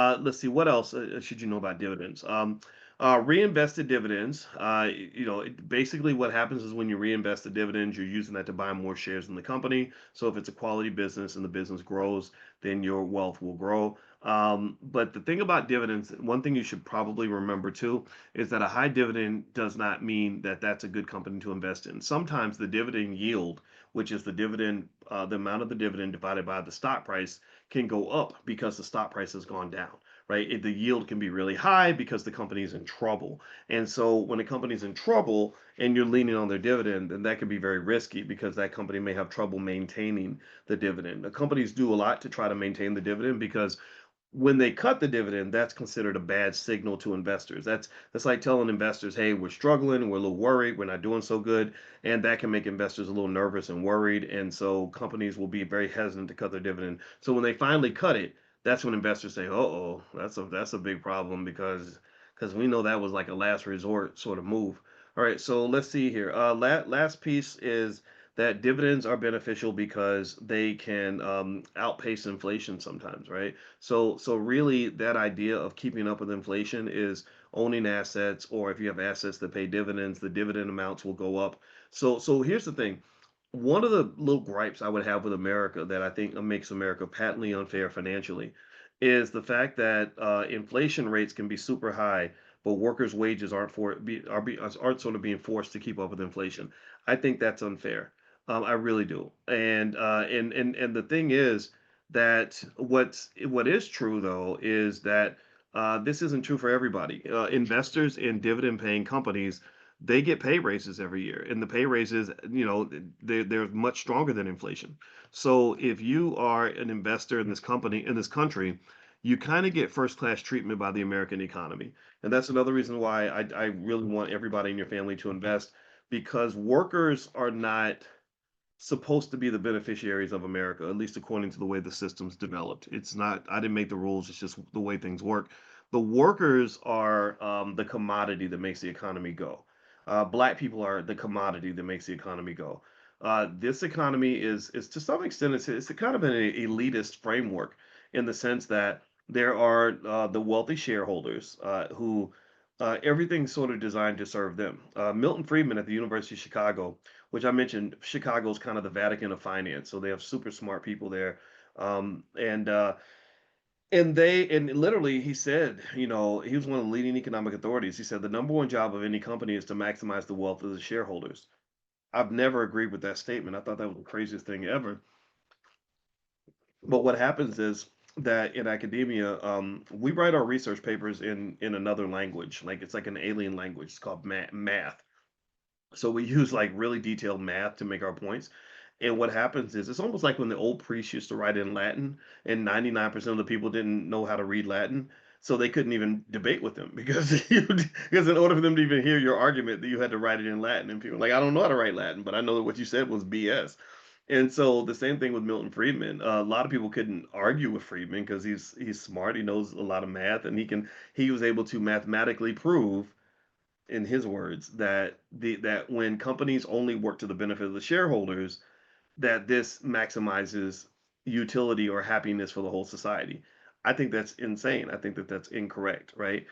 Let's see, what else should you know about dividends? Reinvested dividends. Basically what happens is when you reinvest the dividends, you're using that to buy more shares in the company. So if it's a quality business and the business grows, then your wealth will grow. But the thing about dividends, one thing you should probably remember too, is that a high dividend does not mean that that's a good company to invest in. Sometimes the dividend yield, which is the amount of the dividend divided by the stock price, can go up because the stock price has gone down, right? The yield can be really high because the company is in trouble. And so when a company's in trouble and you're leaning on their dividend, then that can be very risky because that company may have trouble maintaining the dividend. The companies do a lot to try to maintain the dividend because when they cut the dividend, that's considered a bad signal to investors. That's like telling investors, "Hey, we're struggling, we're a little worried, we're not doing so good," and that can make investors a little nervous and worried, and so companies will be very hesitant to cut their dividend. So when they finally cut it, that's when investors say, "Uh-oh, that's a big problem because we know that was like a last resort sort of move." All right, so let's see here. Last piece is that dividends are beneficial because they can outpace inflation sometimes, right? So really, that idea of keeping up with inflation is owning assets, or if you have assets that pay dividends, the dividend amounts will go up. So here's the thing. One of the little gripes I would have with America that I think makes America patently unfair financially is the fact that inflation rates can be super high, but workers' wages aren't sort of being forced to keep up with inflation. I think that's unfair. I really do. And the thing is that what is true though is that this isn't true for everybody. Investors in dividend-paying companies, they get pay raises every year, and the pay raises, they're much stronger than inflation. So if you are an investor in this country, you kind of get first class treatment by the American economy. And that's another reason why I really want everybody in your family to invest, because workers are not supposed to be the beneficiaries of America, at least according to the way the system's developed. It's not, I didn't make the rules, it's just the way things work. The workers are the commodity that makes the economy go. Black people are the commodity that makes the economy go. This economy is to some extent, it's a kind of an elitist framework in the sense that there are the wealthy shareholders who everything's sort of designed to serve them. Milton Friedman at the University of Chicago, which I mentioned, Chicago's kind of the Vatican of finance, so they have super smart people there. Um, and uh, and literally he said, he was one of the leading economic authorities. He said the number one job of any company is to maximize the wealth of the shareholders. I've never agreed with that statement. I thought that was the craziest thing ever. But what happens is that in academia, we write our research papers in another language, like it's like an alien language. It's called math. So we use like really detailed math to make our points. And what happens is it's almost like when the old priests used to write in Latin, and 99% of the people didn't know how to read Latin. So they couldn't even debate with them because because in order for them to even hear your argument, that you had to write it in Latin. And people are like, I don't know how to write Latin, but I know that what you said was BS. And so the same thing with Milton Friedman. A lot of people couldn't argue with Friedman because he's smart. He knows a lot of math, and he was able to mathematically prove, in his words, that when companies only work to the benefit of the shareholders, that this maximizes utility or happiness for the whole society. I think that's insane. I think that that's incorrect, right?